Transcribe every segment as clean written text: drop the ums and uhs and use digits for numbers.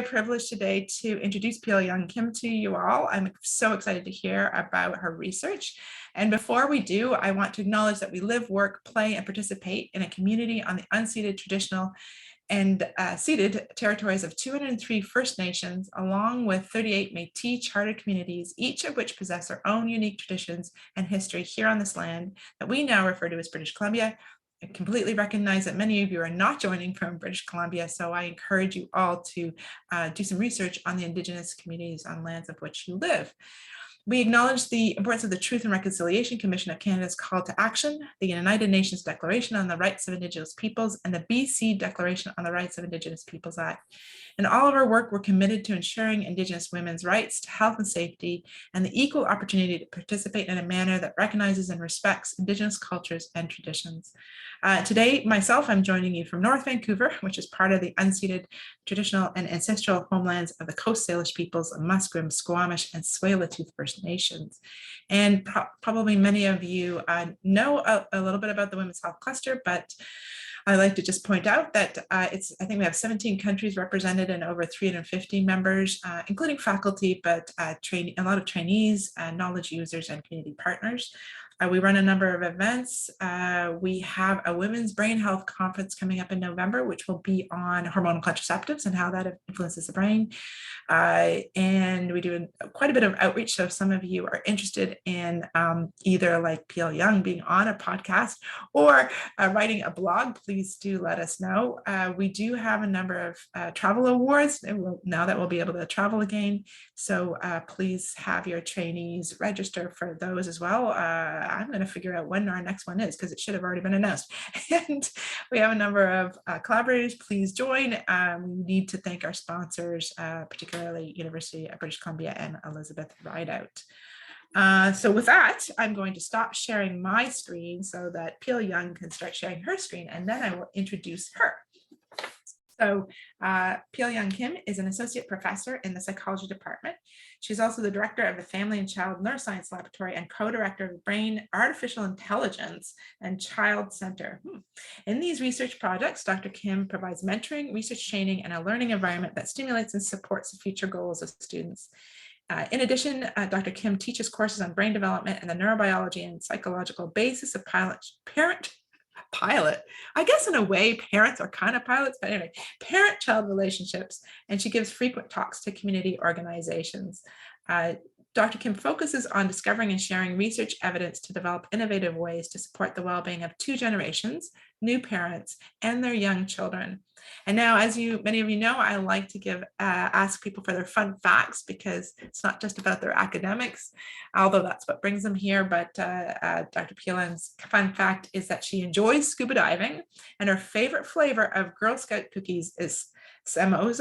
Privilege today to introduce Pilyoung Kim to you all. I'm so excited to hear about her research. And before we do, I want to acknowledge that we live, work, play, and participate in a community on the unceded, traditional, and ceded territories of 203 First Nations, along with 38 Métis chartered communities, each of which possess their own unique traditions and history here on this land that we now refer to as British Columbia. I completely recognize that many of you are not joining from British Columbia, so I encourage you all to do some research on the Indigenous communities on lands of which you live. We acknowledge the importance of the Truth and Reconciliation Commission of Canada's call to action, the United Nations Declaration on the Rights of Indigenous Peoples, and the BC Declaration on the Rights of Indigenous Peoples Act. In all of our work, we're committed to ensuring Indigenous women's rights to health and safety and the equal opportunity to participate in a manner that recognizes and respects Indigenous cultures and traditions. Today, myself, I'm joining you from North Vancouver, which is part of the unceded traditional and ancestral homelands of the Coast Salish peoples of Musqueam, Squamish, and Tsleil-Waututh First Nations. And probably many of you know a little bit about the Women's Health Cluster, but I'd like to just point out that I think we have 17 countries represented and over 350 members, including faculty, but a lot of trainees, knowledge users, and community partners. We run a number of events. We have a women's brain health conference coming up in November, which will be on hormonal contraceptives and how that influences the brain. And we do quite a bit of outreach. So if some of you are interested in either like Pilyoung being on a podcast or writing a blog, please do let us know. We do have a number of travel awards now that we'll be able to travel again. So please have your trainees register for those as well. I'm going to figure out when our next one is because it should have already been announced. And we have a number of collaborators. Please join. We need to thank our sponsors, particularly University of British Columbia and Elizabeth Rideout. So with that, I'm going to stop sharing my screen so that Pilyoung can start sharing her screen, and then I will introduce her. So Pilyoung Kim is an associate professor in the psychology department. She's also the director of the Family and Child Neuroscience Laboratory and co-director of Brain, Artificial Intelligence, and Child Center. In these research projects, Dr. Kim provides mentoring, research training, and a learning environment that stimulates and supports the future goals of students. In addition, Dr. Kim teaches courses on brain development and the neurobiology and psychological basis of I guess in a way, parents are kind of pilots, but anyway, parent-child relationships, and she gives frequent talks to community organizations. Dr. Kim focuses on discovering and sharing research evidence to develop innovative ways to support the well-being of two generations, new parents, and their young children. And now, as many of you know, I like to ask people for their fun facts because it's not just about their academics, although that's what brings them here. But Dr. Pilyoung's fun fact is that she enjoys scuba diving, and her favorite flavor of Girl Scout cookies is Samoas.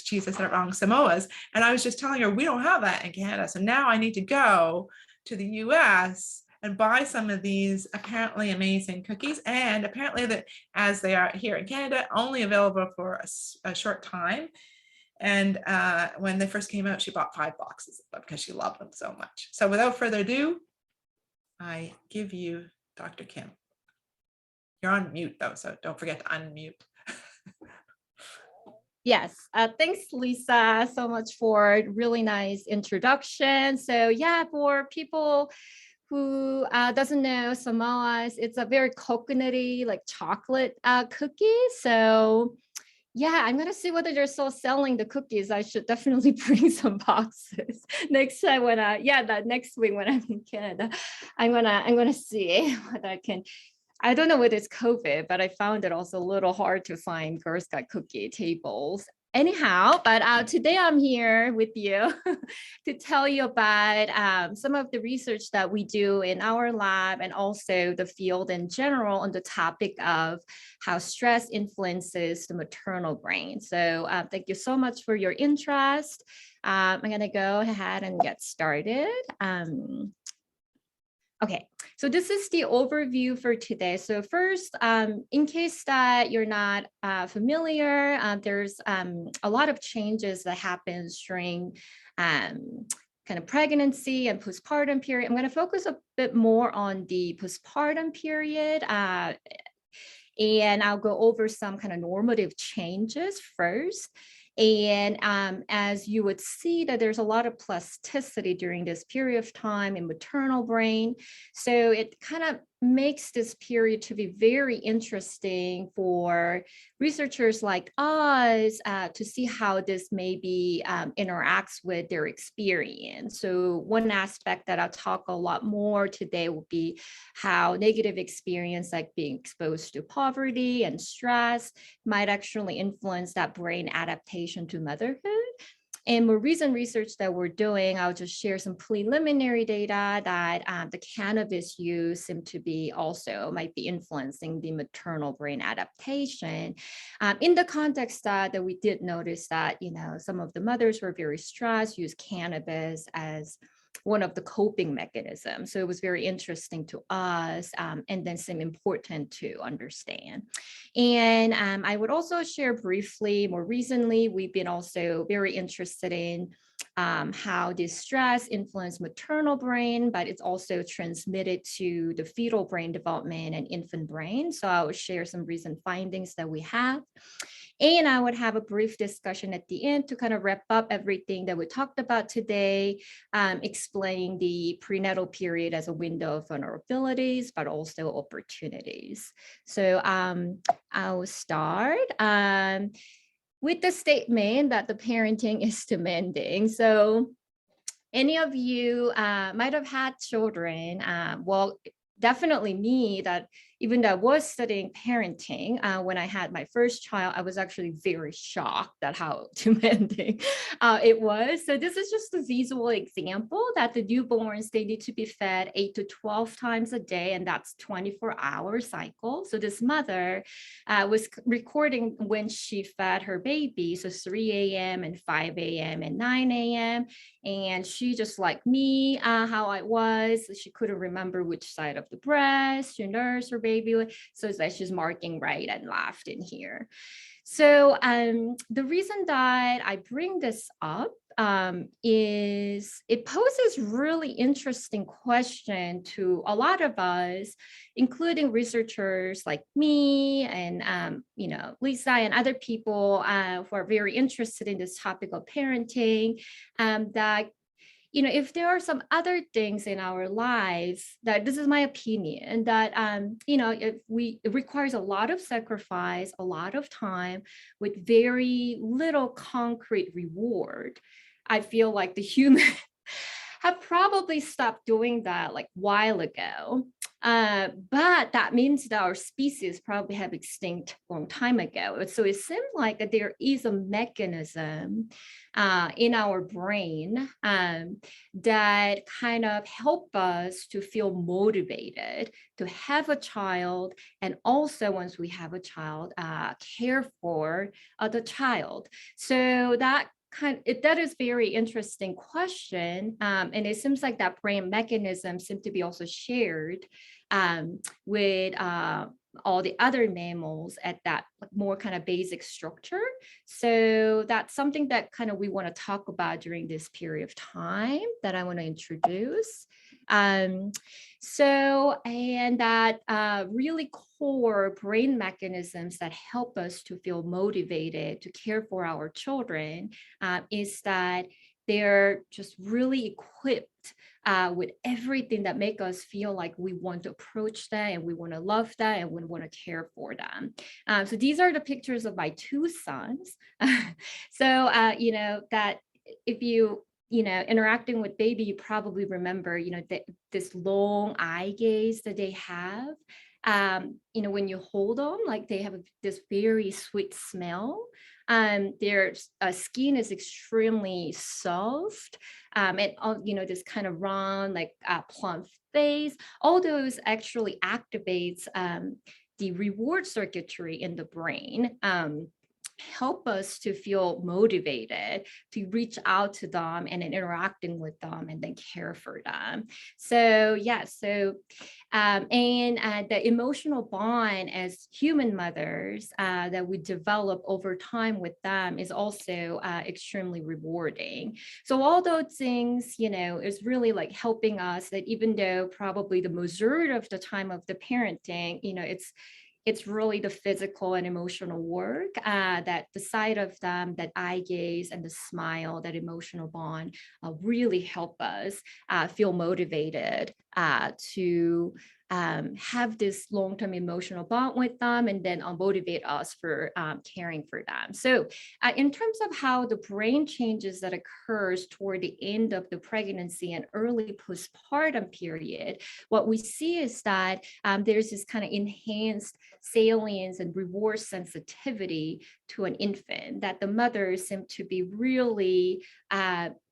Geez, I said it wrong, Samoas. And I was just telling her we don't have that in Canada. So now I need to go to the US and buy some of these apparently amazing cookies. And apparently that as they are here in Canada, only available for a short time. And when they first came out, she bought 5 boxes because she loved them so much. So without further ado, I give you Dr. Kim. You're on mute though, so don't forget to unmute. Yes, thanks, Lisa, so much for a really nice introduction. So yeah, for people who doesn't know Samoas, it's a very coconutty, like chocolate cookie. So yeah, I'm gonna see whether they're still selling the cookies. I should definitely bring some boxes next time that next week when I'm in Canada. I'm gonna see what I can. I don't know whether it's COVID, but I found it also a little hard to find Girl Scout cookie tables. Anyhow, but today I'm here with you to tell you about some of the research that we do in our lab and also the field in general on the topic of how stress influences the maternal brain. So thank you so much for your interest. I'm going to go ahead and get started. Okay, so this is the overview for today. So first, in case that you're not familiar, there's a lot of changes that happens during kind of pregnancy and postpartum period. I'm going to focus a bit more on the postpartum period. And I'll go over some kind of normative changes first. And as you would see that there's a lot of plasticity during this period of time in maternal brain. So it kind of makes this period to be very interesting for researchers like us to see how this maybe interacts with their experience. So one aspect that I'll talk a lot more today will be how negative experience like being exposed to poverty and stress might actually influence that brain adaptation to motherhood. And more recent research that we're doing, I'll just share some preliminary data that the cannabis use seem to be also might be influencing the maternal brain adaptation. In the context that we did notice that, some of the mothers were very stressed, used cannabis as one of the coping mechanisms. So it was very interesting to us and then seemed important to understand. And I would also share briefly, more recently, we've been also very interested in how this stress influences maternal brain, but it's also transmitted to the fetal brain development and infant brain. So I will share some recent findings that we have. And I would have a brief discussion at the end to kind of wrap up everything that we talked about today, explaining the prenatal period as a window of vulnerabilities, but also opportunities. So I'll start with the statement that the parenting is demanding. So any of you might have had children, well, definitely me, that even though I was studying parenting, when I had my first child, I was actually very shocked at how demanding it was. So this is just a visual example that the newborns, they need to be fed 8 to 12 times a day, and that's 24-hour cycle. So this mother was recording when she fed her baby, so 3 a.m. and 5 a.m. and 9 a.m. And she, just like me, how I was, she couldn't remember which side of the breast she nursed her baby. So it's like she's marking right and left in here. So the reason that I bring this up is it poses really interesting question to a lot of us, including researchers like me and Lisa and other people who are very interested in this topic of parenting, that if there are some other things in our life, that this is my opinion, that it requires a lot of sacrifice, a lot of time with very little concrete reward, I feel like the human have probably stopped doing that like a while ago. But that means that our species probably have extinct a long time ago. So it seems like there is a mechanism in our brain that kind of help us to feel motivated to have a child, and also once we have a child, care for the child. So that is very interesting question, and it seems like that brain mechanism seems to be also shared with all the other mammals at that more kind of basic structure. So that's something that kind of we want to talk about during this period of time that I want to introduce. And that really core brain mechanisms that help us to feel motivated to care for our children is that they're just really equipped with everything that make us feel like we want to approach that and we want to love that and we want to care for them. So these are the pictures of my two sons. So, that if you interacting with baby, you probably remember, this long eye gaze that they have. When you hold them, like they have this very sweet smell. Their skin is extremely soft, and this kind of round, like plump face. All those actually activates the reward circuitry in the brain. Help us to feel motivated to reach out to them and then interacting with them and then care for them. So the emotional bond as human mothers that we develop over time with them is also extremely rewarding. So all those things, is really like helping us, that even though probably the majority of the time of the parenting, it's really the physical and emotional work that the side of them, that eye gaze and the smile, that emotional bond really help us feel motivated to have this long-term emotional bond with them, and then motivate us for caring for them. So in terms of how the brain changes that occurs toward the end of the pregnancy and early postpartum period, what we see is that there's this kind of enhanced salience and reward sensitivity to an infant, that the mothers seem to be really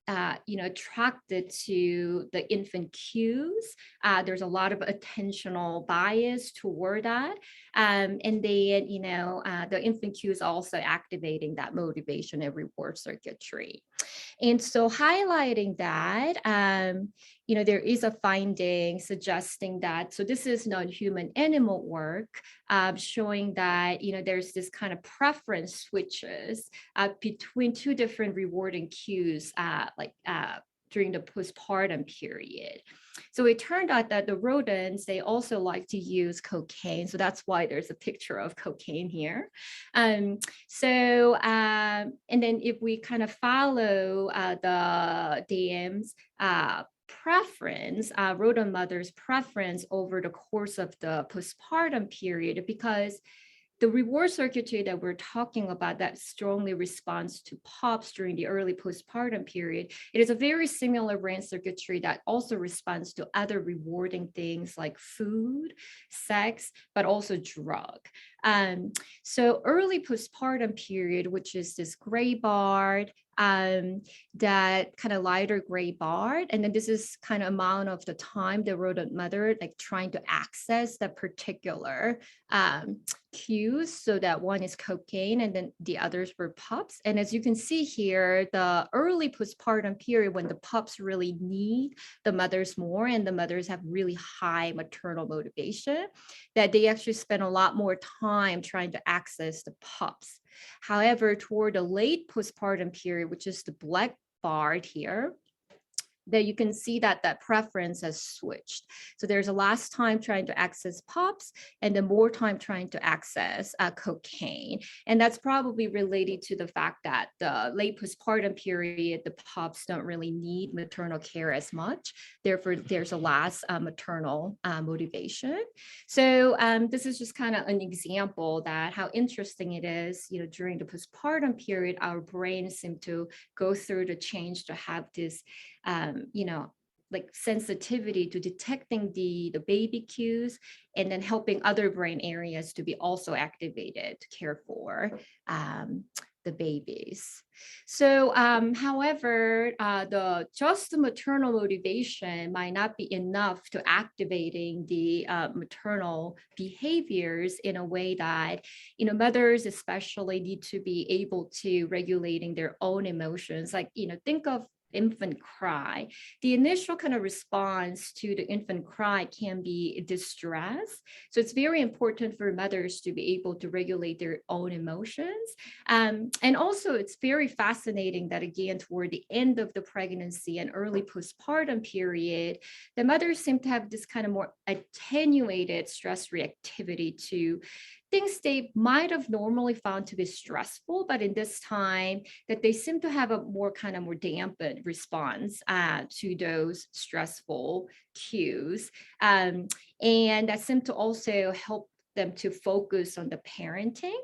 attracted to the infant cues. There's a lot of attentional bias toward that. And then, the infant cues also activating that motivation and reward circuitry. And so highlighting that, there is a finding suggesting that, so this is non-human animal work, showing that, there's this kind of preference switches between two different rewarding cues, during the postpartum period. So it turned out that the rodents, they also like to use cocaine. So that's why there's a picture of cocaine here. And then if we kind of follow the DM's preference, rodent mothers' preference over the course of the postpartum period, because the reward circuitry that we're talking about that strongly responds to POPs during the early postpartum period, it is a very similar brain circuitry that also responds to other rewarding things like food, sex, but also drug. So early postpartum period, which is this gray bar, that kind of lighter gray bar, and then this is kind of amount of the time the rodent mother trying to access that particular cues. So that one is cocaine and then the others were pups. And as you can see here, the early postpartum period, when the pups really need the mothers more and the mothers have really high maternal motivation, that they actually spend a lot more time trying to access the pups. However, toward the late postpartum period, which is the black bar here, that you can see that that preference has switched. So there's a less time trying to access POPs and then more time trying to access cocaine. And that's probably related to the fact that the late postpartum period, the POPs don't really need maternal care as much. Therefore, there's a less maternal motivation. So this is just kind of an example that how interesting it is, during the postpartum period, our brains seem to go through the change to have this sensitivity to detecting the baby cues and then helping other brain areas to be also activated to care for the babies. So, however, just the maternal motivation might not be enough to activating the maternal behaviors in a way that, mothers especially need to be able to regulating their own emotions. Think of infant cry. The initial kind of response to the infant cry can be distress. So it's very important for mothers to be able to regulate their own emotions. And also it's very fascinating that again, toward the end of the pregnancy and early postpartum period, the mothers seem to have this kind of more attenuated stress reactivity to things they might have normally found to be stressful, but in this time that they seem to have a more dampened response to those stressful cues. And that seem to also help them to focus on the parenting.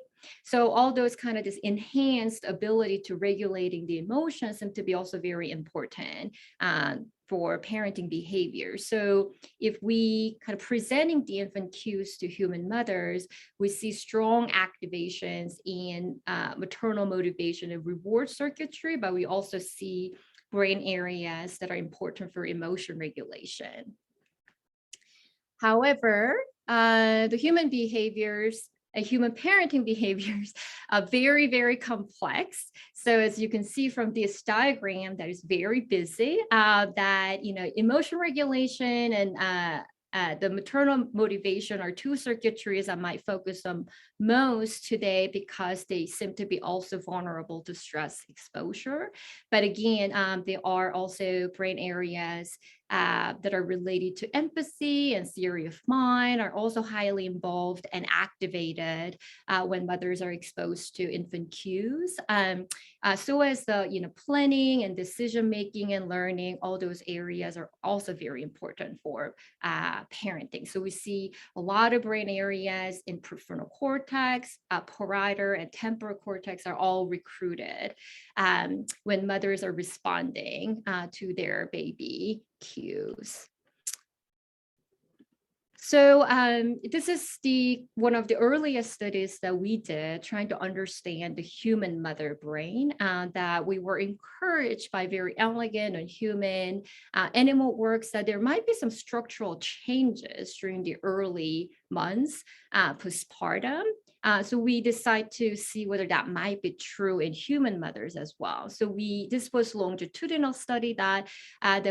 So all those this enhanced ability to regulating the emotions seem to be also very important for parenting behavior. So if we presenting the infant cues to human mothers, we see strong activations in maternal motivation and reward circuitry, but we also see brain areas that are important for emotion regulation. However, the human parenting behaviors are very, very complex. So as you can see from this diagram that is very busy, that, emotion regulation and the maternal motivation are two circuitries I might focus on most today because they seem to be also vulnerable to stress exposure. But again, there are also brain areas that are related to empathy and theory of mind are also highly involved and activated when mothers are exposed to infant cues. So as the planning and decision making and learning, all those areas are also very important for parenting. So we see a lot of brain areas in prefrontal cortex, parietal and temporal cortex are all recruited when mothers are responding to their baby cues. So this is one of the earliest studies that we did trying to understand the human mother brain, that we were encouraged by very elegant and human animal works that there might be some structural changes during the early months postpartum. So we decide to see whether that might be true in human mothers as well. So this was longitudinal study that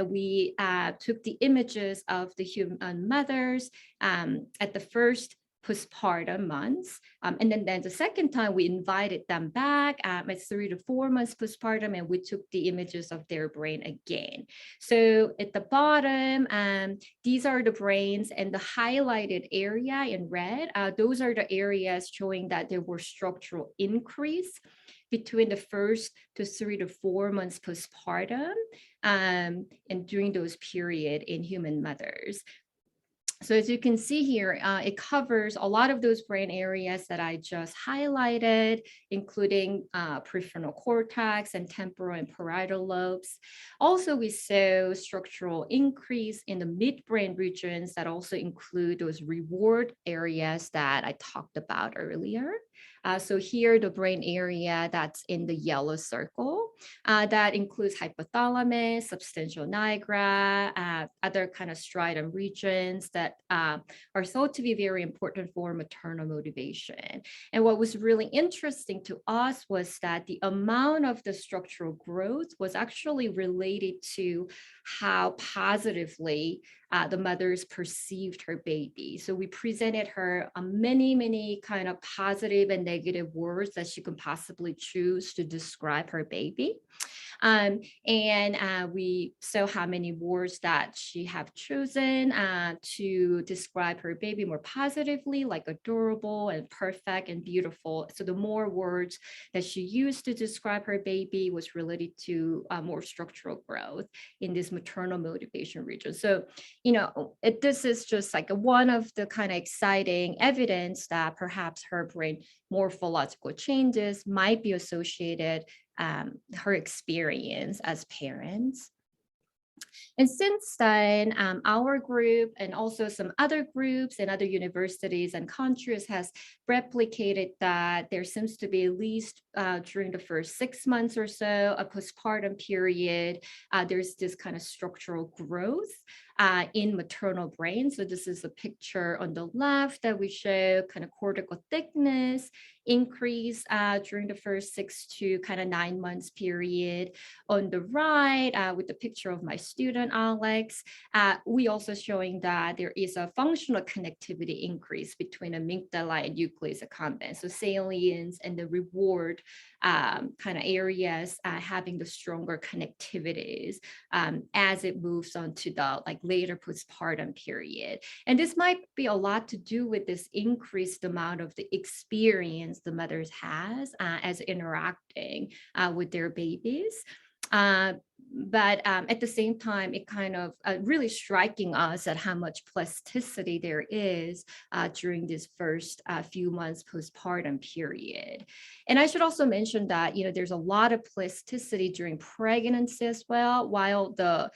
we took the images of the human mothers at the first postpartum months. And then the second time we invited them back at 3 to 4 months postpartum, and we took the images of their brain again. So at the bottom, these are the brains, and the highlighted area in red, those are the areas showing that there were structural increase between the first to 3 to 4 months postpartum and during those period in human mothers. So as you can see here, it covers a lot of those brain areas that I just highlighted, including prefrontal cortex and temporal and parietal lobes. Also, we saw structural increase in the midbrain regions that also include those reward areas that I talked about earlier. So here, the brain area that's in the yellow circle, that includes hypothalamus, substantia nigra, other kind of striatum regions that are thought to be very important for maternal motivation. And what was really interesting to us was that the amount of the structural growth was actually related to how positively the mothers perceived her baby. So we presented her many kind of positive and negative words that she could possibly choose to describe her baby. And we saw how many words that she have chosen to describe her baby more positively, like adorable and perfect and beautiful. So the more words that she used to describe her baby was related to more structural growth in this maternal motivation region. So, this is just like one of the kind of exciting evidence that perhaps her brain morphological changes might be associated her experience as parents. And since then, our group and also some other groups and other universities and countries has replicated that there seems to be at least during the first 6 months or so, a postpartum period, there's this kind of structural growth in maternal brain. So this is a picture on the left that we show kind of cortical thickness increase during the first 6 to kind of 9 months period. On the right, with the picture of my student, Alex, we also showing that there is a functional connectivity increase between amygdala and nucleus accumbens. So salience and the reward kind of areas having the stronger connectivities as it moves on to the later postpartum period. And this might be a lot to do with this increased amount of the experience the mothers has as interacting with their babies. But at the same time, it kind of really striking us at how much plasticity there is during this first few months postpartum period. And I should also mention that, there's a lot of plasticity during pregnancy as well, while the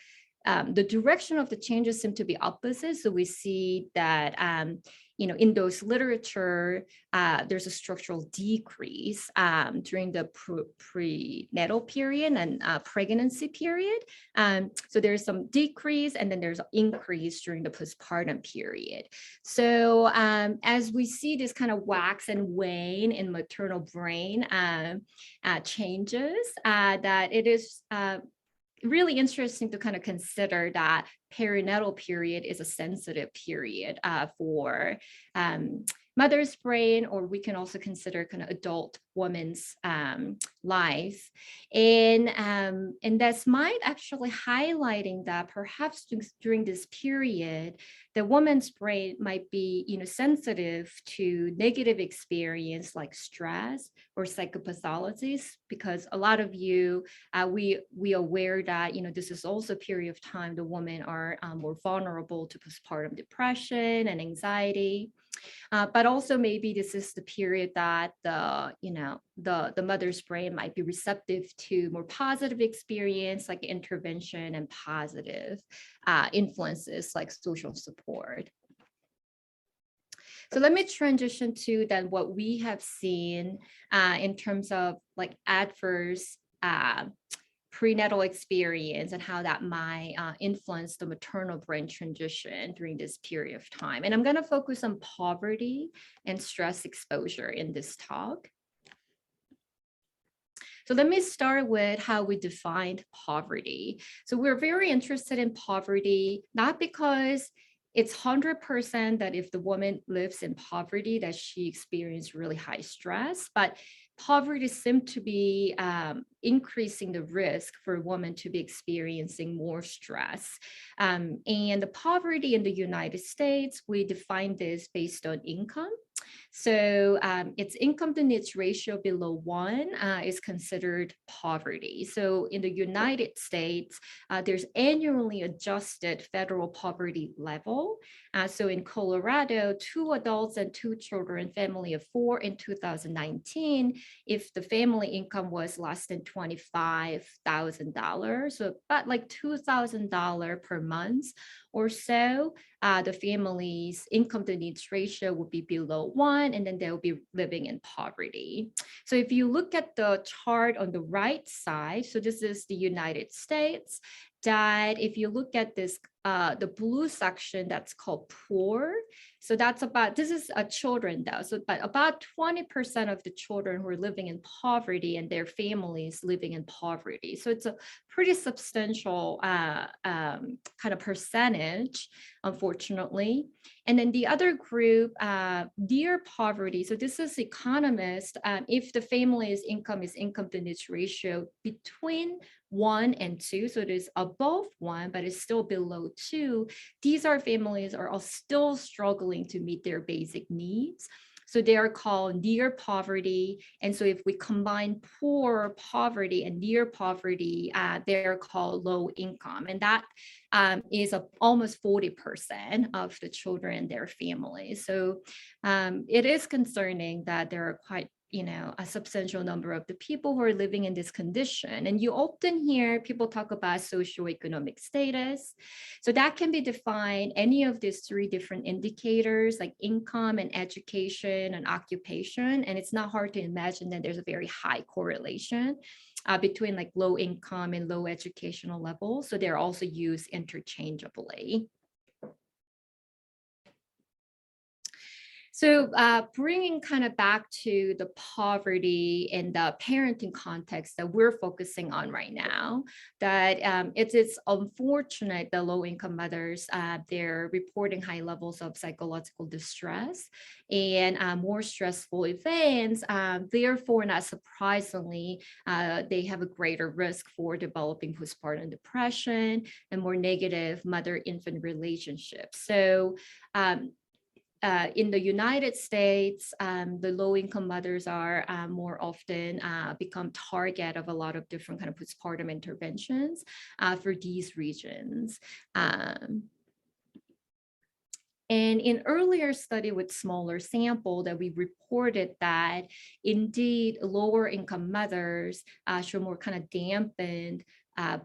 direction of the changes seem to be opposite. So we see that, in those literature, there's a structural decrease during the prenatal period and pregnancy period. So there's some decrease, and then there's an increase during the postpartum period. So as we see this kind of wax and wane in maternal brain changes, that it is really interesting to kind of consider that perinatal period is a sensitive period for mother's brain, or we can also consider kind of adult woman's life. And that's might actually highlighting that perhaps during this period, the woman's brain might be, sensitive to negative experience like stress or psychopathologies, because a lot of you, we aware that, this is also a period of time the women are more vulnerable to postpartum depression and anxiety. But also maybe this is the period that the mother's brain might be receptive to more positive experience like intervention and positive influences like social support. So let me transition to then what we have seen in terms of like adverse prenatal experience and how that might influence the maternal brain transition during this period of time. And I'm going to focus on poverty and stress exposure in this talk. So let me start with how we defined poverty. So we're very interested in poverty, not because it's 100% that if the woman lives in poverty that she experienced really high stress, but poverty seems to be increasing the risk for a woman to be experiencing more stress. And the poverty in the United States, we define this based on income. So its income to needs ratio below 1 is considered poverty. So in the United States, there's annually adjusted federal poverty level. So in Colorado, 2 adults and 2 children, family of 4 in 2019, if the family income was less than $25,000, so about like $2,000 per month or so, the family's income to needs ratio would be below 1, and then they'll be living in poverty. So if you look at the chart on the right side, so this is the United States, that if you look at this, the blue section that's called poor, so that's about, this is children though, so but about 20% of the children who are living in poverty and their families living in poverty. So it's a pretty substantial kind of percentage, unfortunately. And then the other group, near poverty. So this is economist. If the family's income to needs ratio between 1 and 2, so it is above 1, but it's still below 2. These are families are all still struggling to meet their basic needs. So they are called near poverty. And so if we combine poor, poverty, and near poverty, they're called low income. And that is almost 40% of the children and their families. So it is concerning that there are quite a substantial number of the people who are living in this condition. And you often hear people talk about socioeconomic status. So that can be defined any of these 3 different indicators like income and education and occupation. And it's not hard to imagine that there's a very high correlation between like low income and low educational level. So they're also used interchangeably. So bringing kind of back to the poverty and the parenting context that we're focusing on right now, that it's unfortunate that low-income mothers, they're reporting high levels of psychological distress and more stressful events. Therefore, not surprisingly, they have a greater risk for developing postpartum depression and more negative mother-infant relationships. So in the United States, the low-income mothers are more often become target of a lot of different kind of postpartum interventions for these regions. And in earlier study with smaller sample that we reported that indeed lower income mothers show more kind of dampened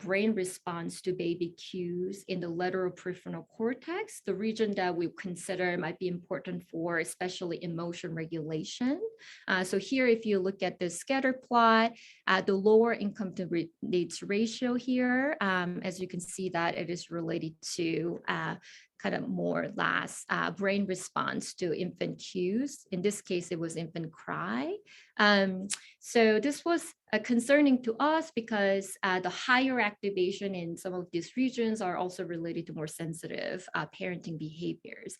brain response to baby cues in the lateral prefrontal cortex, the region that we consider might be important for especially emotion regulation. So here, if you look at the scatter plot, the lower income to needs ratio here, as you can see that it is related to kind of more or less brain response to infant cues. In this case, it was infant cry. So this was concerning to us because the higher activation in some of these regions are also related to more sensitive parenting behaviors.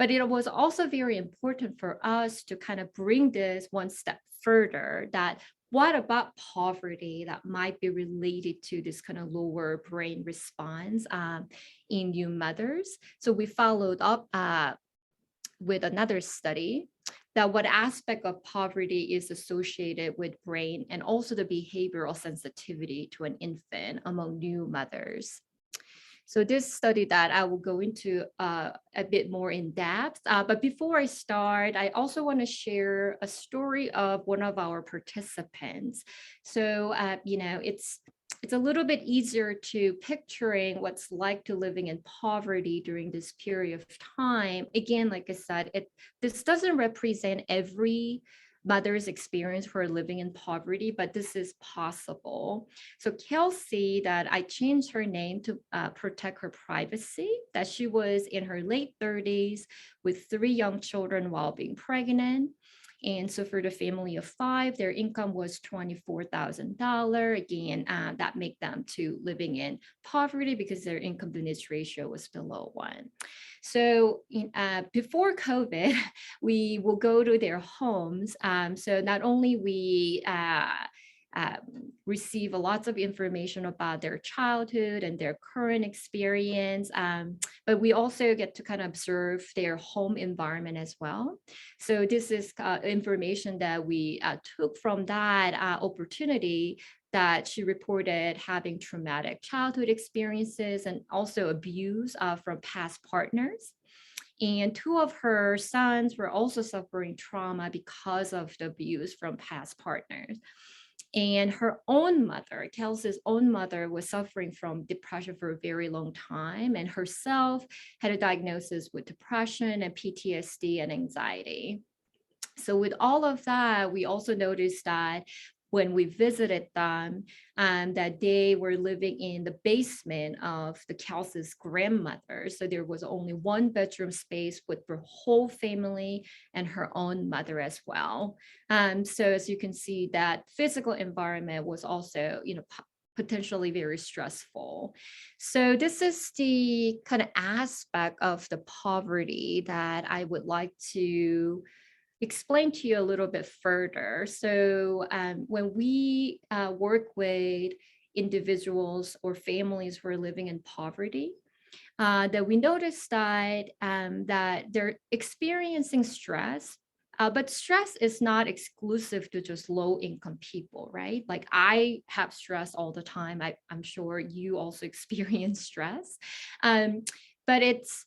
But it was also very important for us to kind of bring this one step further, that what about poverty that might be related to this kind of lower brain response in new mothers? So we followed up with another study that what aspect of poverty is associated with brain and also the behavioral sensitivity to an infant among new mothers. So this study that I will go into a bit more in depth. But before I start, I also want to share a story of one of our participants. So, it's a little bit easier to picturing what's like to living in poverty during this period of time. Again, like I said, this doesn't represent every mother's experience for living in poverty, but this is possible. So Kelsey, that I changed her name to protect her privacy, that she was in her late 30s with 3 young children while being pregnant. And so for the family of 5, their income was $24,000. Again, that make them to living in poverty because their income to needs ratio was below 1. So before COVID, we will go to their homes. So not only we receive lots of information about their childhood and their current experience, but we also get to kind of observe their home environment as well. So this is information that we took from that opportunity, that she reported having traumatic childhood experiences and also abuse from past partners. And 2 of her sons were also suffering trauma because of the abuse from past partners. And her own mother, Kelsey's own mother, was suffering from depression for a very long time, and herself had a diagnosis with depression and PTSD and anxiety. So with all of that, we also noticed that when we visited them, that they were living in the basement of the Kelsey's grandmother. So there was only 1 bedroom space with her whole family and her own mother as well. So as you can see, that physical environment was also, potentially very stressful. So this is the kind of aspect of the poverty that I would like to explain to you a little bit further. So when we work with individuals or families who are living in poverty, that we notice that they're experiencing stress. But stress is not exclusive to just low-income people, right? Like I have stress all the time. I'm sure you also experience stress. But it's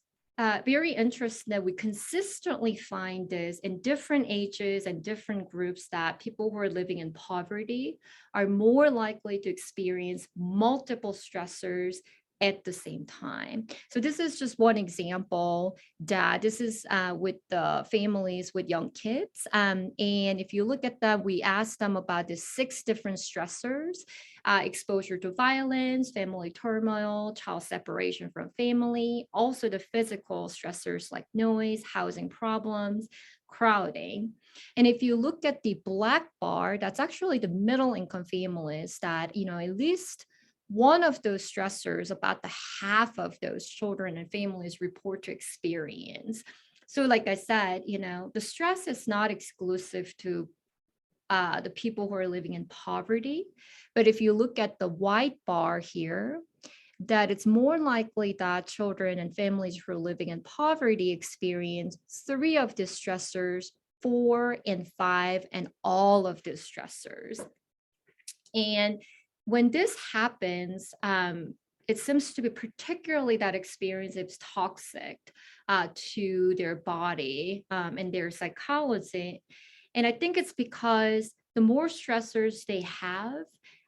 very interesting that we consistently find this in different ages and different groups, that people who are living in poverty are more likely to experience multiple stressors at the same time. So this is just one example, that this is with the families with young kids. And if you look at them, we asked them about the 6 different stressors: exposure to violence, family turmoil, child separation from family, also the physical stressors like noise, housing problems, crowding. And if you look at the black bar, that's actually the middle income families, that, at least one of those stressors, about the half of those children and families report to experience. So like I said, the stress is not exclusive to the people who are living in poverty. But if you look at the white bar here, that it's more likely that children and families who are living in poverty experience 3 of the stressors, 4 and 5, and all of the stressors. And when this happens, it seems to be particularly that experience is toxic to their body and their psychology. And I think it's because the more stressors they have,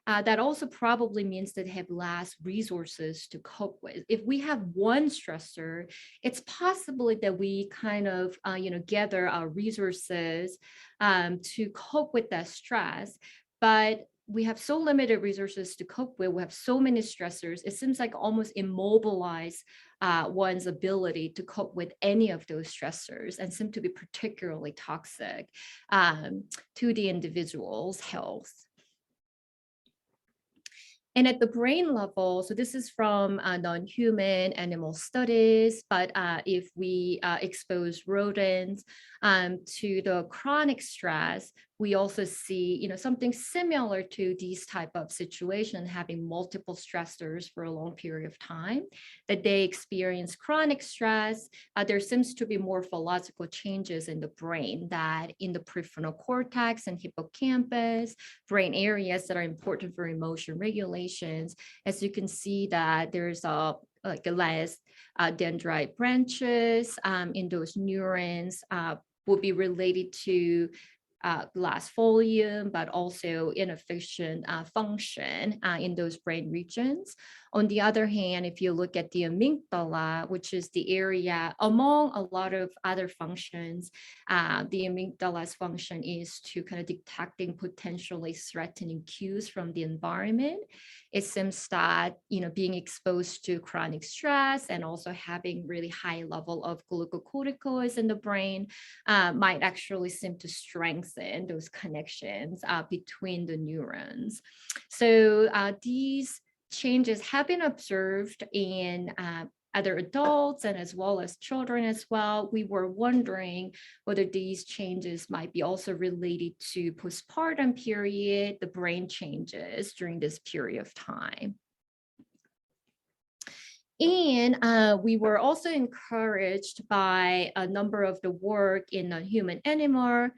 that also probably means that they have less resources to cope with. If we have one stressor, it's possible that we kind of, gather our resources to cope with that stress. But we have so limited resources to cope with. We have so many stressors. It seems like almost immobilize one's ability to cope with any of those stressors, and seem to be particularly toxic to the individual's health. And at the brain level, so this is from non-human animal studies, but if we expose rodents to the chronic stress, we also see, something similar to these type of situation, having multiple stressors for a long period of time, that they experience chronic stress. There seems to be morphological changes in the brain, that in the prefrontal cortex and hippocampus, brain areas that are important for emotion regulations. As you can see that there's like less dendrite branches in those neurons will be related to glass volume, but also inefficient function in those brain regions. On the other hand, if you look at the amygdala, which is the area among a lot of other functions, the amygdala's function is to kind of detecting potentially threatening cues from the environment. It seems that, being exposed to chronic stress and also having really high level of glucocorticoids in the brain might actually seem to strengthen those connections between the neurons. So these changes have been observed in other adults and as well as children as well. We were wondering whether these changes might be also related to postpartum period, the brain changes during this period of time. And we were also encouraged by a number of the work in non-human animal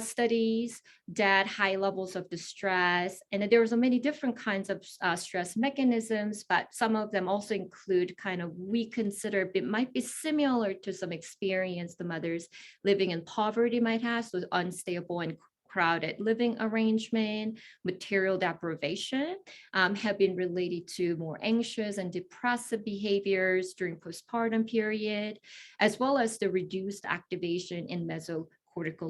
studies that high levels of the stress, and there were so many different kinds of stress mechanisms, but some of them also include kind of, we consider it might be similar to some experience the mothers living in poverty might have, so unstable and crowded living arrangement, material deprivation, have been related to more anxious and depressive behaviors during postpartum period, as well as the reduced activation in mesocortical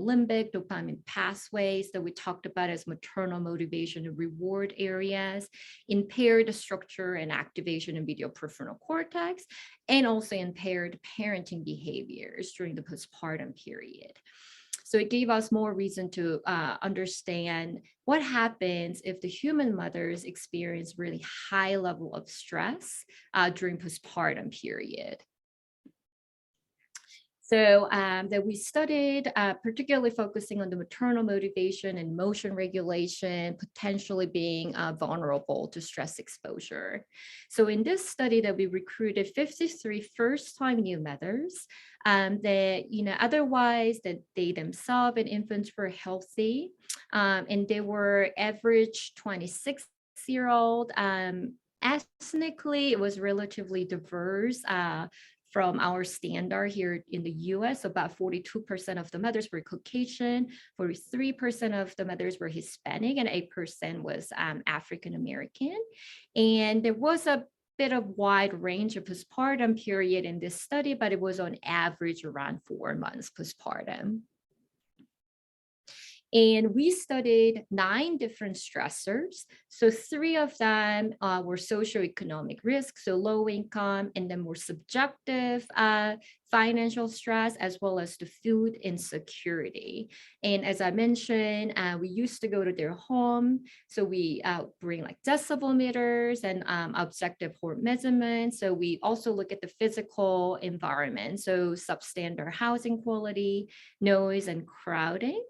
limbic dopamine pathways that we talked about as maternal motivation and reward areas, impaired structure and activation in medial prefrontal cortex, and also impaired parenting behaviors during the postpartum period. So it gave us more reason to understand what happens if the human mothers experience really high level of stress during postpartum period. So that we studied, particularly focusing on the maternal motivation and motion regulation, potentially being vulnerable to stress exposure. So in this study that we recruited 53 first-time new mothers that, otherwise that they themselves and infants were healthy, and they were average 26-year-old. Ethnically, it was relatively diverse. From our standard here in the US, about 42% of the mothers were Caucasian, 43% of the mothers were Hispanic, and 8% was African American. And there was a bit of wide range of postpartum period in this study, but it was on average around 4 months postpartum. And we studied 9 different stressors. So 3 of them were socioeconomic risk, so low income, and then more subjective financial stress, as well as the food insecurity. And as I mentioned, we used to go to their home. So we bring like decibel meters and objective heart measurements. So we also look at the physical environment, so substandard housing quality, noise, and crowding.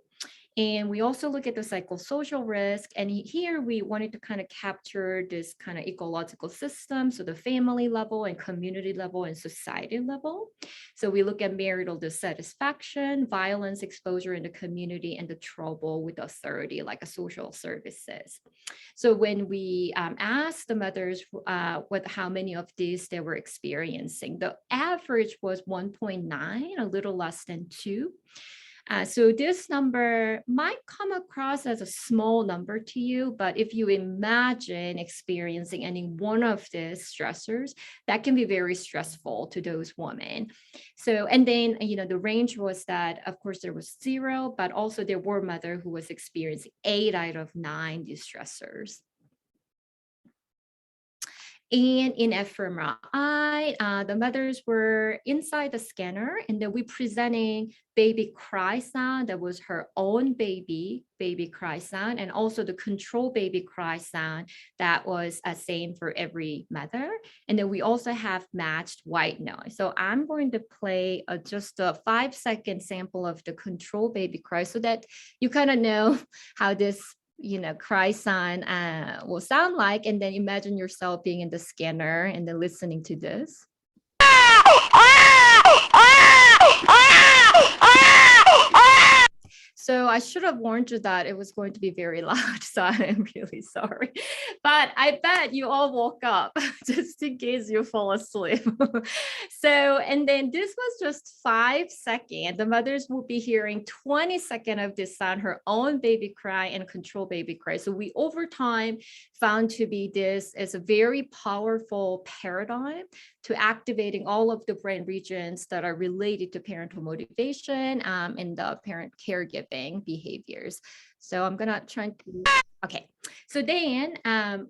And we also look at the psychosocial risk. And here we wanted to kind of capture this kind of ecological system, so the family level and community level and society level. So we look at marital dissatisfaction, violence exposure in the community, and the trouble with authority, like a social services. So when we asked the mothers how many of these they were experiencing, the average was 1.9, a little less than 2. So this number might come across as a small number to you, but if you imagine experiencing any one of these stressors, that can be very stressful to those women. So, and then, the range was that, of course, there was 0, but also there were mothers who was experiencing 8 out of 9 these stressors. And in fMRI, the mothers were inside the scanner, and then we presenting baby cry sound. That was her own baby cry sound, and also the control baby cry sound that was same for every mother. And then we also have matched white noise. So I'm going to play just a 5-second sample of the control baby cry so that you kind of know how this cry sound will sound like, and then imagine yourself being in the scanner and then listening to this. So I should have warned you that it was going to be very loud. So I'm really sorry. But I bet you all woke up just in case you fall asleep. And then this was just 5 seconds. The mothers will be hearing 20 seconds of this sound, her own baby cry and control baby cry. So we over time found to be this as a very powerful paradigm to activating all of the brain regions that are related to parental motivation and the parent caregiving behaviors. So I'm gonna try to, okay. So then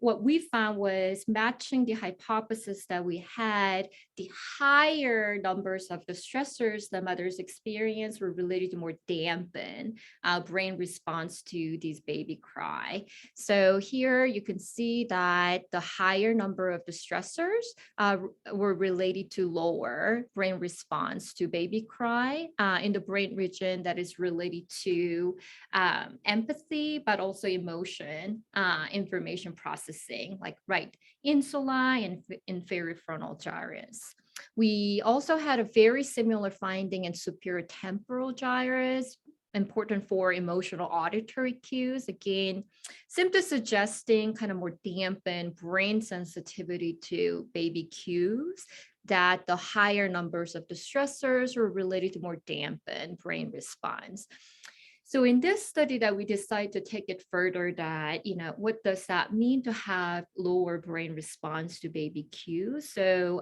what we found was matching the hypothesis that we had, the higher numbers of the stressors the mothers experience were related to more dampened brain response to these baby cry. So here you can see that the higher number of the stressors were related to lower brain response to baby cry in the brain region that is related to empathy, but also emotion, information processing, like right insula and inferior frontal gyrus. We also had a very similar finding in superior temporal gyrus, important for emotional auditory cues. Again, simply suggesting kind of more dampened brain sensitivity to baby cues, that the higher numbers of the stressors were related to more dampened brain response. So in this study that we decided to take it further, that, what does that mean to have lower brain response to baby cues? So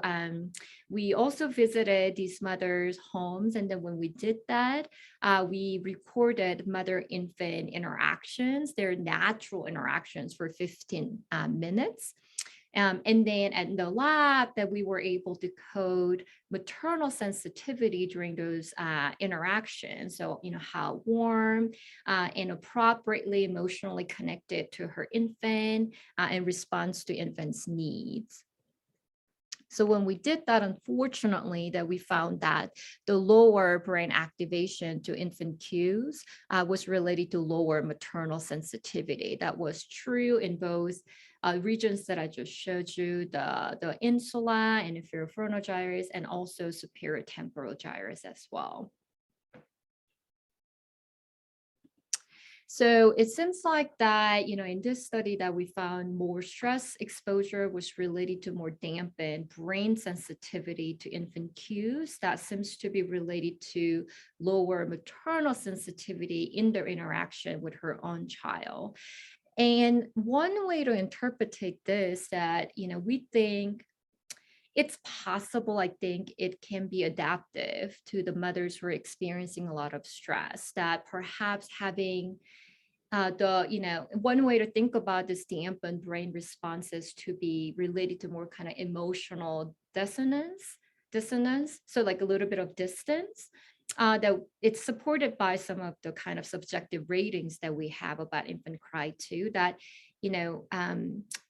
we also visited these mothers' homes. And then when we did that, we recorded mother-infant interactions, their natural interactions for 15 minutes. And then at the lab that we were able to code maternal sensitivity during those interactions. So, how warm and appropriately emotionally connected to her infant in response to infant's needs. So when we did that, unfortunately, that we found that the lower brain activation to infant cues was related to lower maternal sensitivity. That was true in both regions that I just showed you, the insula and inferior frontal gyrus, and also superior temporal gyrus as well. So it seems like that, in this study that we found more stress exposure was related to more dampened brain sensitivity to infant cues. That seems to be related to lower maternal sensitivity in their interaction with her own child. And one way to interpret this, that, we think it's possible, I think it can be adaptive to the mothers who are experiencing a lot of stress, that perhaps having one way to think about this dampened brain responses to be related to more kind of emotional dissonance. So like a little bit of distance, that it's supported by some of the kind of subjective ratings that we have about infant cry too, that,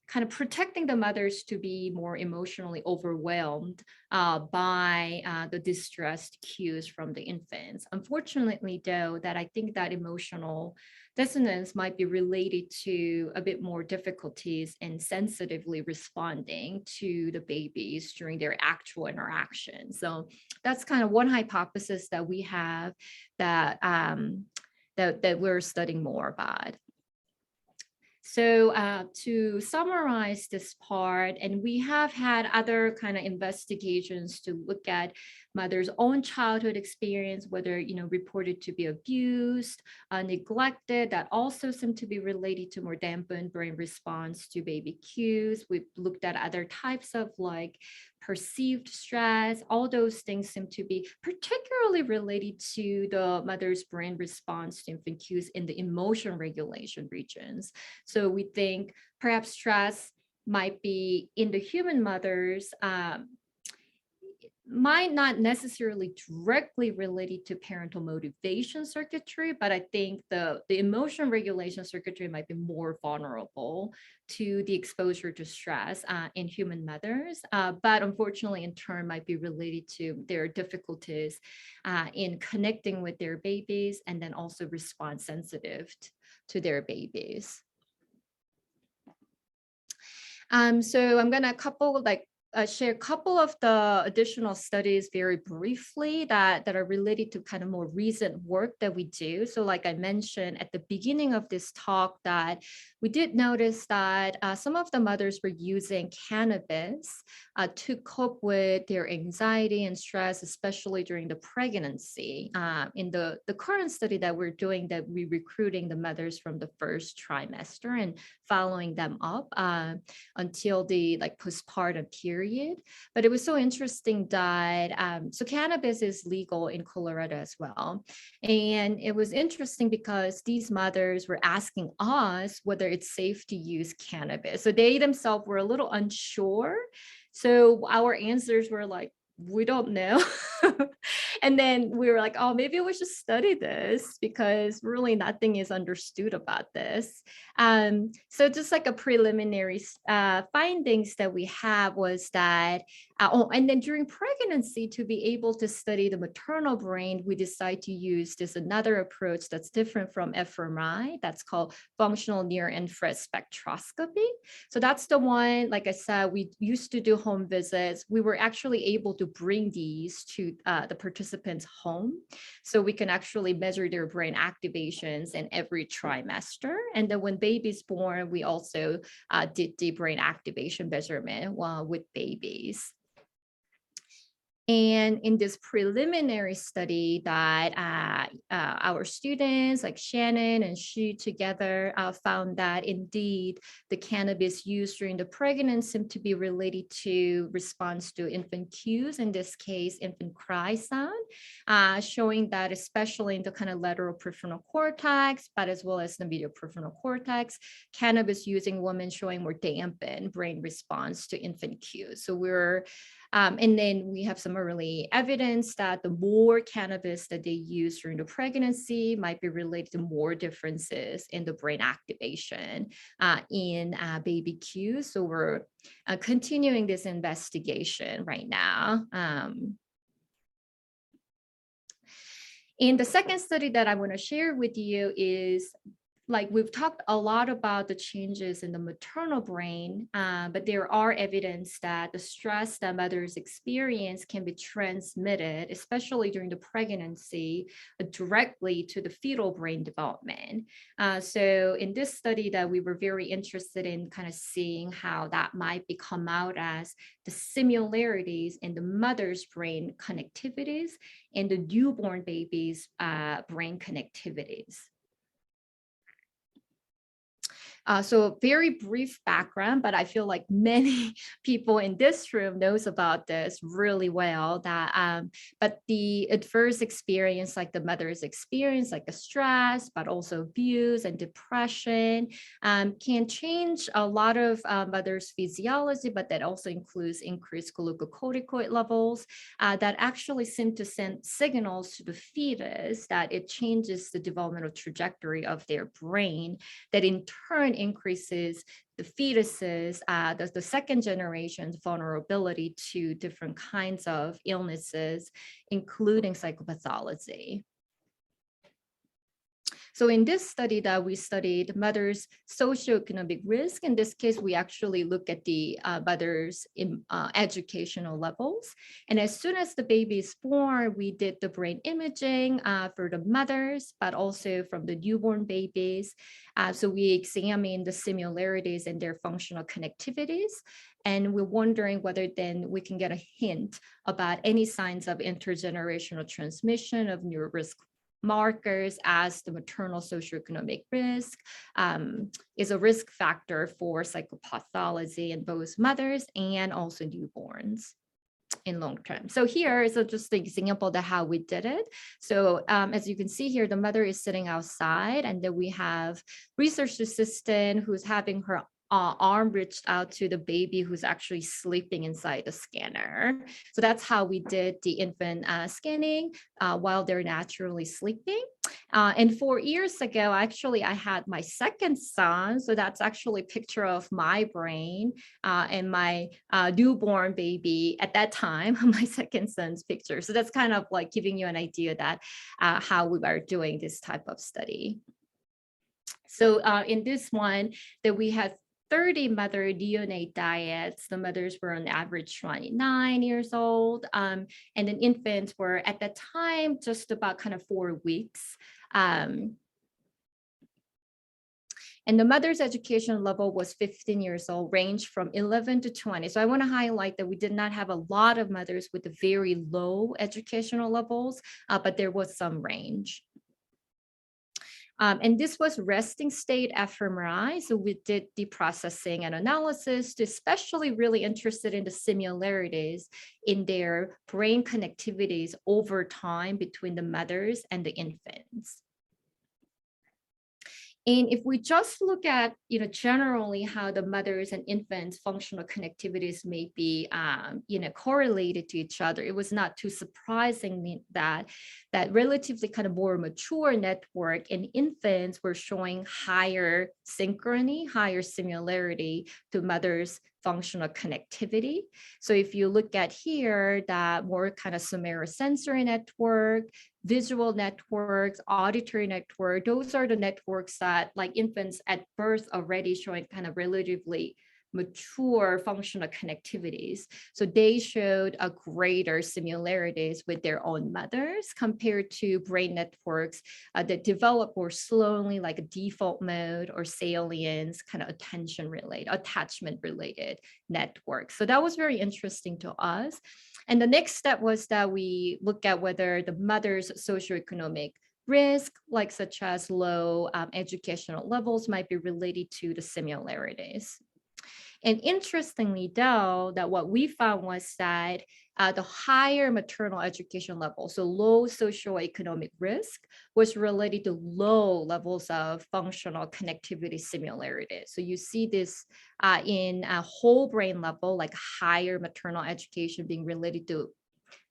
kind of protecting the mothers to be more emotionally overwhelmed by the distressed cues from the infants. Unfortunately, though, that I think that emotional dissonance might be related to a bit more difficulties in sensitively responding to the babies during their actual interaction. So that's kind of one hypothesis that we have that that we're studying more about. So to summarize this part, and we have had other kind of investigations to look at mother's own childhood experience, whether, reported to be abused, neglected, that also seem to be related to more dampened brain response to baby cues. We've looked at other types of like perceived stress. All those things seem to be particularly related to the mother's brain response to infant cues in the emotion regulation regions. So we think perhaps stress might be in the human mothers, might not necessarily directly related to parental motivation circuitry, but I think the emotion regulation circuitry might be more vulnerable to the exposure to stress in human mothers, but unfortunately in turn might be related to their difficulties in connecting with their babies, and then also response sensitive to their babies. So I'm gonna share a couple of the additional studies very briefly that are related to kind of more recent work that we do. So like I mentioned at the beginning of this talk, that we did notice that some of the mothers were using cannabis to cope with their anxiety and stress, especially during the pregnancy. In the current study that we're doing, that we're recruiting the mothers from the first trimester and following them up until the postpartum period. But it was so interesting that so cannabis is legal in Colorado as well. And it was interesting because these mothers were asking us whether it's safe to use cannabis. So they themselves were a little unsure. So our answers were like, we don't know. And then we were like, oh, maybe we should study this because really nothing is understood about this. So just like a preliminary findings that we have was that, and then during pregnancy, to be able to study the maternal brain, we decide to use this another approach that's different from fMRI. That's called functional near-infrared spectroscopy. So that's the one, like I said, we used to do home visits. We were actually able to bring these to the participants' home. So we can actually measure their brain activations in every trimester. And then when baby's born, we also did the brain activation measurement with babies. And in this preliminary study that our students like Shannon and Xu together found that indeed the cannabis used during the pregnancy seemed to be related to response to infant cues, in this case, infant cry sound, showing that especially in the kind of lateral prefrontal cortex, but as well as the medial prefrontal cortex, cannabis using women showing more dampened brain response to infant cues. So and then we have some early evidence that the more cannabis that they use during the pregnancy might be related to more differences in the brain activation in baby cues. So we're continuing this investigation right now. And the second study that I want to share with you is, like, we've talked a lot about the changes in the maternal brain, but there are evidence that the stress that mothers experience can be transmitted, especially during the pregnancy, directly to the fetal brain development. So in this study that we were very interested in kind of seeing how that might come out as the similarities in the mother's brain connectivities and the newborn baby's brain connectivities. So very brief background, but I feel like many people in this room knows about this really well. But the adverse experience, like the mother's experience, like the stress, but also abuse and depression, can change a lot of mother's physiology, but that also includes increased glucocorticoid levels that actually seem to send signals to the fetus that it changes the developmental trajectory of their brain, that in turn increases the fetuses, the second generation's vulnerability to different kinds of illnesses, including psychopathology. So in this study that we studied mother's socioeconomic risk, in this case, we actually look at the mother's educational levels. And as soon as the baby is born, we did the brain imaging for the mothers, but also from the newborn babies. So we examined the similarities in their functional connectivities. And we're wondering whether then we can get a hint about any signs of intergenerational transmission of neuro risk markers, as the maternal socioeconomic risk is a risk factor for psychopathology in both mothers and also newborns in long term. So here is just an example of how we did it. So as you can see here, the mother is sitting outside, and then we have research assistant who's having her arm reached out to the baby who's actually sleeping inside the scanner. So that's how we did the infant scanning while they're naturally sleeping. And 4 years ago, actually, I had my second son. So that's actually a picture of my brain and my newborn baby at that time, my second son's picture. So that's kind of like giving you an idea that how we are doing this type of study. So in this one, that we had 30 mother neonate diets. The mothers were on average 29 years old. And then infants were at that time just about kind of 4 weeks. And the mother's education level was 15 years old, ranged from 11 to 20. So I want to highlight that we did not have a lot of mothers with very low educational levels, but there was some range. And this was resting state fMRI. So we did the processing and analysis, especially really interested in the similarities in their brain connectivities over time between the mothers and the infants. And if we just look at, generally how the mothers and infants' functional connectivities may be, correlated to each other, it was not too surprising that relatively kind of more mature network in infants were showing higher synchrony, higher similarity to mothers' functional connectivity. So if you look at here, that more kind of somatosensory network, visual networks, auditory network, those are the networks that like infants at birth already showing kind of relatively mature functional connectivities. So they showed a greater similarities with their own mothers compared to brain networks that develop more slowly, like a default mode or salience, kind of attention related, attachment related networks. So that was very interesting to us. And the next step was that we look at whether the mother's socioeconomic risk, like such as low educational levels, might be related to the similarities. And interestingly, though, that what we found was that the higher maternal education level, so low socioeconomic risk, was related to low levels of functional connectivity similarities. So you see this in a whole brain level, like higher maternal education being related to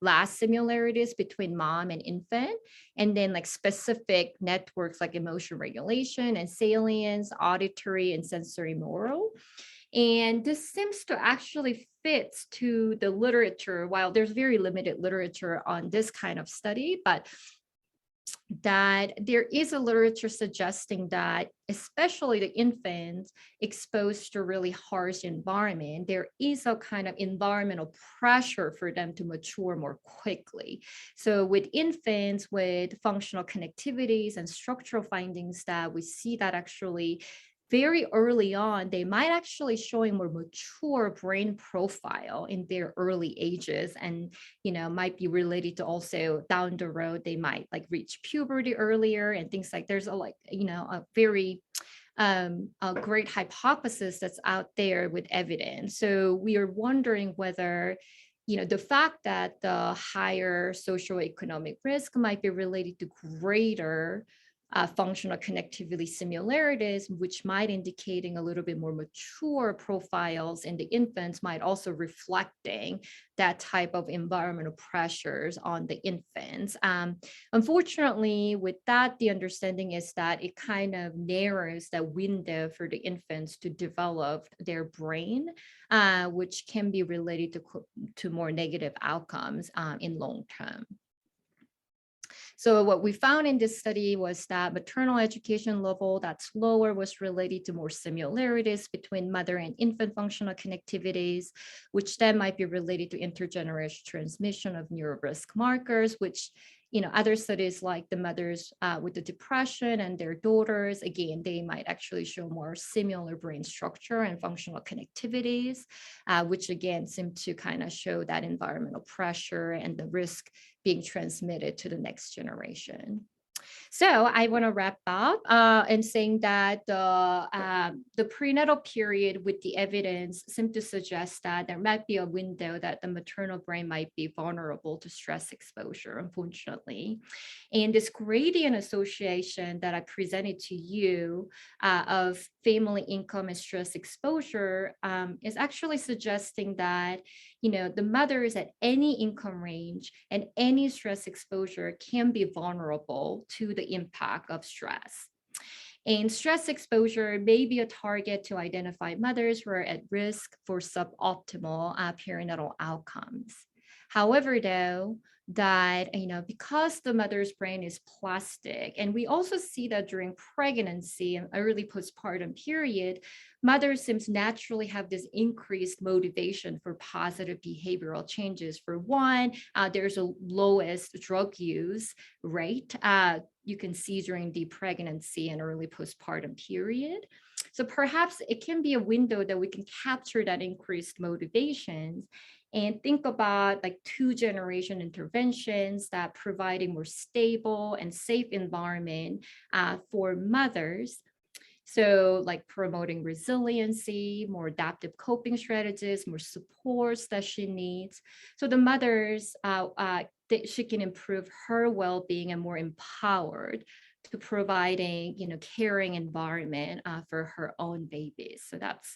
last similarities between mom and infant, and then like specific networks like emotion regulation and salience, auditory and sensory motor. And this seems to actually fit to the literature, while there's very limited literature on this kind of study, but that there is a literature suggesting that especially the infants exposed to really harsh environment, there is a kind of environmental pressure for them to mature more quickly. So with infants with functional connectivities and structural findings, that we see that actually very early on, they might actually showing more mature brain profile in their early ages, and might be related to also down the road they might like reach puberty earlier and things like. There's a very a great hypothesis that's out there with evidence. So we are wondering whether the fact that the higher socioeconomic risk might be related to greater functional connectivity similarities, which might indicating a little bit more mature profiles in the infants, might also reflecting that type of environmental pressures on the infants. Unfortunately, with that, the understanding is that it kind of narrows that window for the infants to develop their brain, which can be related to more negative outcomes in long term. So what we found in this study was that maternal education level that's lower was related to more similarities between mother and infant functional connectivities, which then might be related to intergenerational transmission of neuro risk markers, which other studies like the mothers with the depression and their daughters, again, they might actually show more similar brain structure and functional connectivities, which again seem to kind of show that environmental pressure and the risk being transmitted to the next generation. So I want to wrap up and saying that the prenatal period with the evidence seem to suggest that there might be a window that the maternal brain might be vulnerable to stress exposure, unfortunately. And this gradient association that I presented to you of family income and stress exposure is actually suggesting that, the mothers at any income range and any stress exposure can be vulnerable to the impact of stress. And stress exposure may be a target to identify mothers who are at risk for suboptimal perinatal outcomes. However, though, that, because the mother's brain is plastic, and we also see that during pregnancy and early postpartum period, mothers seems naturally have this increased motivation for positive behavioral changes. For one, there's a lowest drug use rate you can see during the pregnancy and early postpartum period. So perhaps it can be a window that we can capture that increased motivations and think about like 2-generation interventions that provide a more stable and safe environment for mothers. So like promoting resiliency, more adaptive coping strategies, more supports that she needs. So the mothers, she can improve her well-being and more empowered to providing, caring environment for her own babies. So that's,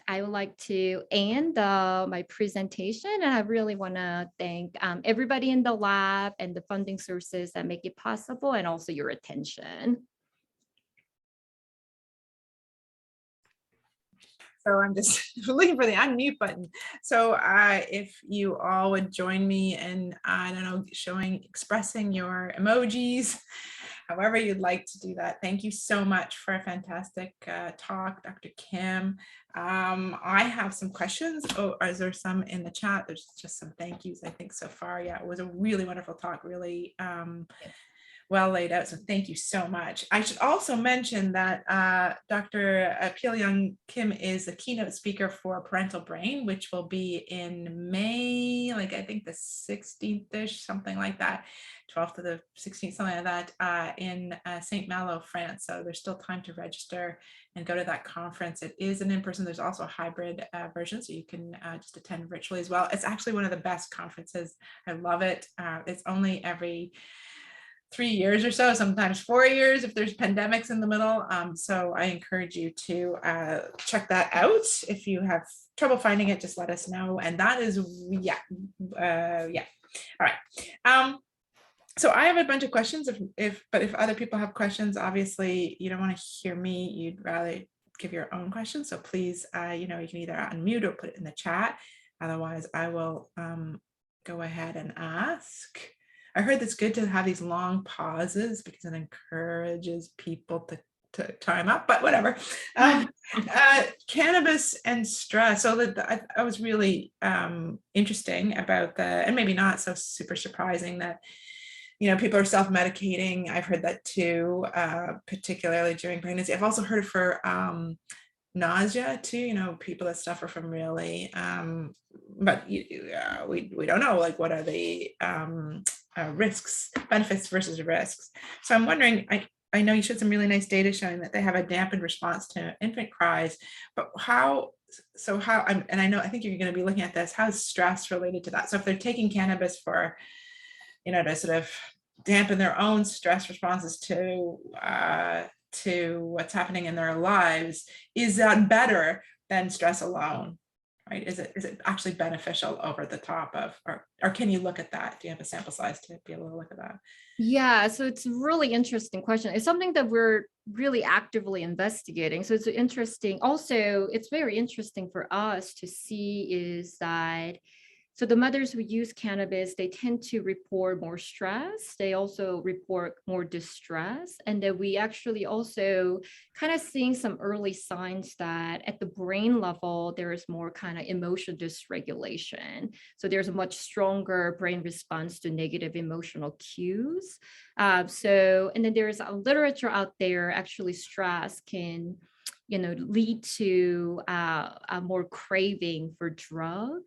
I would like to end my presentation, and I really want to thank everybody in the lab and the funding sources that make it possible, and also your attention. So I'm just looking for the unmute button. So if you all would join me in, I don't know, expressing your emojis, however you'd like to do that. Thank you so much for a fantastic talk, Dr. Kim. I have some questions. Oh, is there some in the chat? There's just some thank yous, I think, so far. Yeah, it was a really wonderful talk, really well laid out. So thank you so much. I should also mention that Dr. Pilyoung Kim is the keynote speaker for Parental Brain, which will be in May, like I think the 16th-ish, something like that, 12th to the 16th, something like that, in St. Malo, France. So there's still time to register and go to that conference. It is an in-person. There's also a hybrid version, so you can just attend virtually as well. It's actually one of the best conferences. I love it. It's only every 3 years or so, sometimes 4 years if there's pandemics in the middle. So I encourage you to check that out. If you have trouble finding it, just let us know. And that is, yeah. All right. So I have a bunch of questions. But if other people have questions, obviously you don't want to hear me. You'd rather give your own questions. So please, you can either unmute or put it in the chat. Otherwise, I will go ahead and ask. I heard it's good to have these long pauses because it encourages people to time up, but whatever. Cannabis and stress. So that I was really interesting about and maybe not so super surprising that, people are self-medicating. I've heard that too, particularly during pregnancy. I've also heard it for nausea too, people that suffer from really, but we don't know, like, what are the risks, benefits versus risks. So I'm wondering, I know you showed some really nice data showing that they have a dampened response to infant cries, but I think you're going to be looking at this, how is stress related to that? So if they're taking cannabis for, to sort of dampen their own stress responses to what's happening in their lives, is that better than stress alone? Right? Is it actually beneficial over the top of, or can you look at that? Do you have a sample size to be able to look at that? Yeah, so it's a really interesting question. It's something that we're really actively investigating. So it's interesting. Also, it's very interesting for us to see is that, so the mothers who use cannabis, they tend to report more stress. They also report more distress. And that we actually also kind of seeing some early signs that at the brain level, there is more kind of emotion dysregulation. So there's a much stronger brain response to negative emotional cues. And then there's a literature out there, actually stress can lead to a more craving for drug.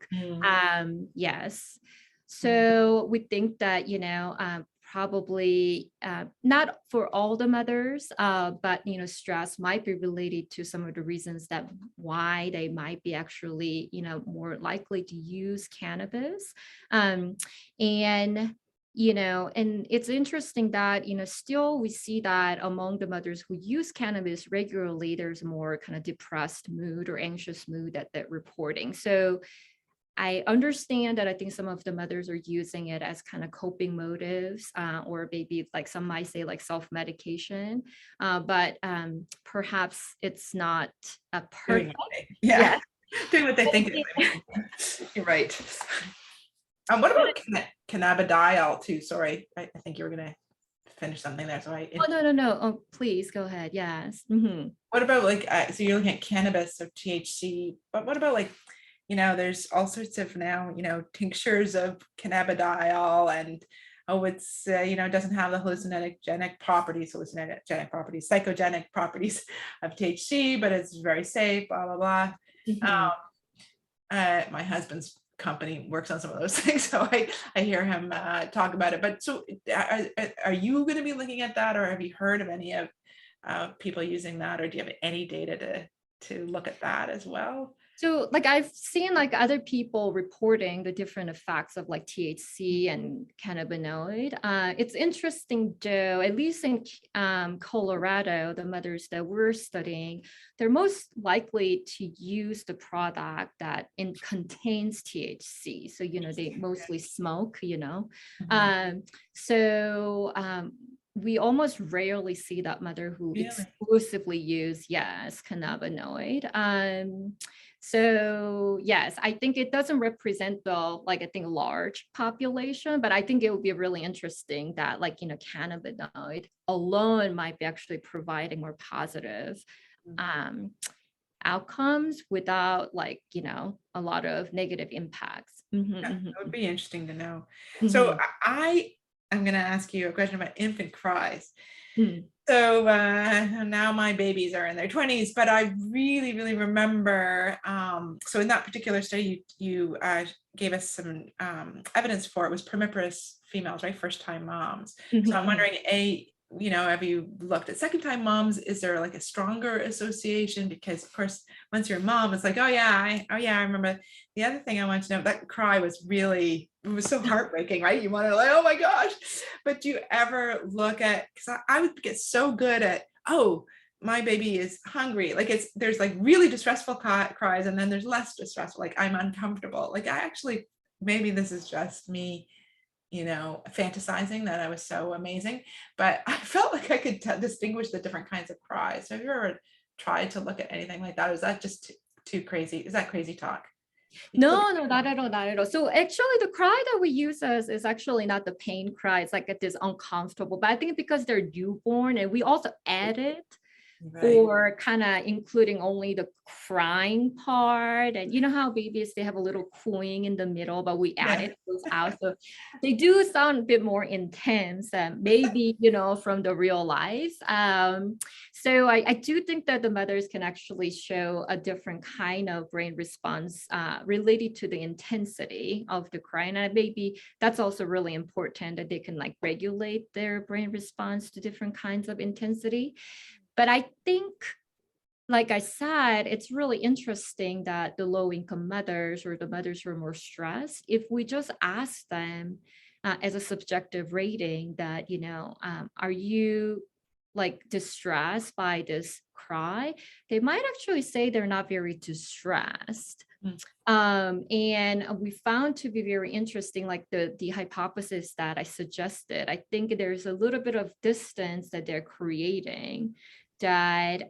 Yes. So we think that, probably not for all the mothers, but stress might be related to some of the reasons that why they might be actually more likely to use cannabis. And and it's interesting that still we see that among the mothers who use cannabis regularly, there's more kind of depressed mood or anxious mood that they're reporting. So I understand that I think some of the mothers are using it as kind of coping motives, or maybe like some might say like self-medication, but perhaps it's not a perfect. Yeah. Doing what they think. You're right. What about cannabidiol too? Sorry, I think you were going to finish something there. So No. Oh, please go ahead. Yes. Mm-hmm. What about like, so you're looking at cannabis or THC, but what about like, there's all sorts of now, tinctures of cannabidiol and, it's, doesn't have the psychogenic properties of THC, but it's very safe, blah, blah, blah. Mm-hmm. My husband's company works on some of those things, so I hear him talk about it. But so are you going to be looking at that, or have you heard of any of people using that, or do you have any data to look at that as well? So like I've seen like other people reporting the different effects of like THC and cannabinoid. It's interesting though, at least in Colorado, the mothers that we're studying, they're most likely to use the product that contains THC. So, they mostly smoke, Mm-hmm. We almost rarely see that mother who Really? exclusively use, yes, cannabinoid. So yes, I think it doesn't represent I think large population, but I think it would be really interesting that cannabinoid alone might be actually providing more positive outcomes without a lot of negative impacts. Mm-hmm, Yeah, mm-hmm. that would be interesting to know. Mm-hmm. So I'm going to ask you a question about infant cries. Mm-hmm. So now my babies are in their 20s, but I really, really remember, so in that particular study, you gave us some evidence for it was primiparous females, right? First-time moms. Mm-hmm. So I'm wondering, have you looked at second-time moms? Is there like a stronger association? Because of course, once you're a mom, it's like, I remember. The other thing I want to know, that cry was it was so heartbreaking, right? You want to like, oh my gosh. But do you ever look at, because I would get so good at, my baby is hungry. Like there's like really distressful cries, and then there's less distressful, like I'm uncomfortable. Like maybe this is just me, fantasizing that I was so amazing, but I felt like I could distinguish the different kinds of cries. So have you ever tried to look at anything like that? Or is that just too crazy? Is that crazy talk? No, not at all, not at all. So actually the cry that we use is actually not the pain cry. It's like it is uncomfortable, but I think because they're newborn and we also added or kind of including only the crying part. And you know how babies, they have a little cooing in the middle, but we added those out. So they do sound a bit more intense than maybe, from the real life. So I do think that the mothers can actually show a different kind of brain response related to the intensity of the cry. And maybe that's also really important that they can regulate their brain response to different kinds of intensity. But I think, like I said, it's really interesting that the low-income mothers or the mothers who are more stressed, if we just ask them as a subjective rating that, are you distressed by this cry, they might actually say they're not very distressed. And we found to be very interesting, the hypothesis that I suggested. I think there's a little bit of distance that they're creating that,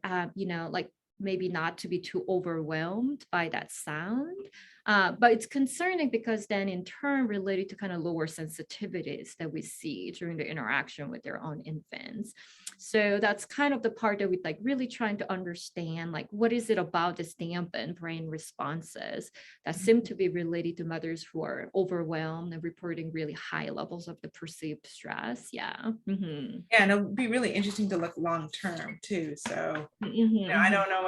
maybe not to be too overwhelmed by that sound. But it's concerning because then in turn related to kind of lower sensitivities that we see during the interaction with their own infants. So that's kind of the part that we really trying to understand, what is it about this dampened brain responses that seem to be related to mothers who are overwhelmed and reporting really high levels of the perceived stress. Yeah. Mm-hmm. Yeah, and it'll be really interesting to look long term too. So Mm-hmm. I don't know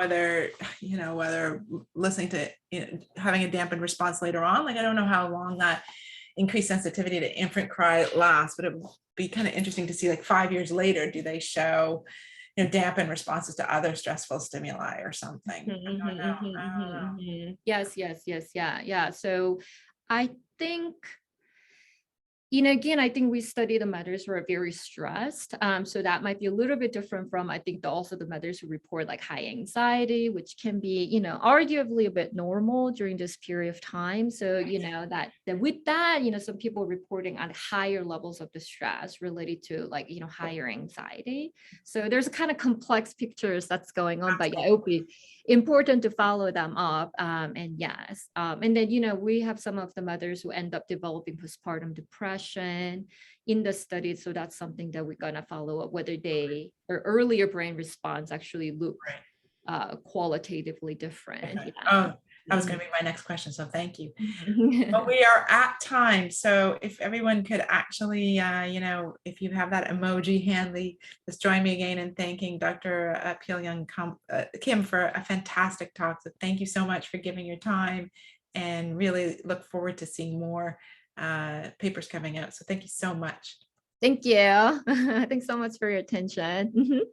whether listening to having a dampened response later on, I don't know how long that increased sensitivity to infant cry lasts, but it would be kind of interesting to see like 5 years later, do they show, dampen responses to other stressful stimuli or something? I don't know. Yes, yeah. So I think, again, I think we study the mothers who are very stressed. So that might be a little bit different from, I think, also the mothers who report like high anxiety, which can be, arguably a bit normal during this period of time. So, that with that, some people reporting on higher levels of the stress related to like, higher anxiety. So there's a kind of complex pictures that's going on, but yeah, it would be important to follow them up. And yes, and then, we have some of the mothers who end up developing postpartum depression in the study. So that's something that we're going to follow up, whether they or earlier brain response actually look qualitatively different. Okay. Yeah. Oh, that was going to be my next question. So thank you. But we are at time. So if everyone could actually, if you have that emoji handy, just join me again in thanking Dr. Pilyoung Kim for a fantastic talk. So thank you so much for giving your time, and really look forward to seeing more papers coming out. So thank you so much. Thank you. Thanks so much for your attention.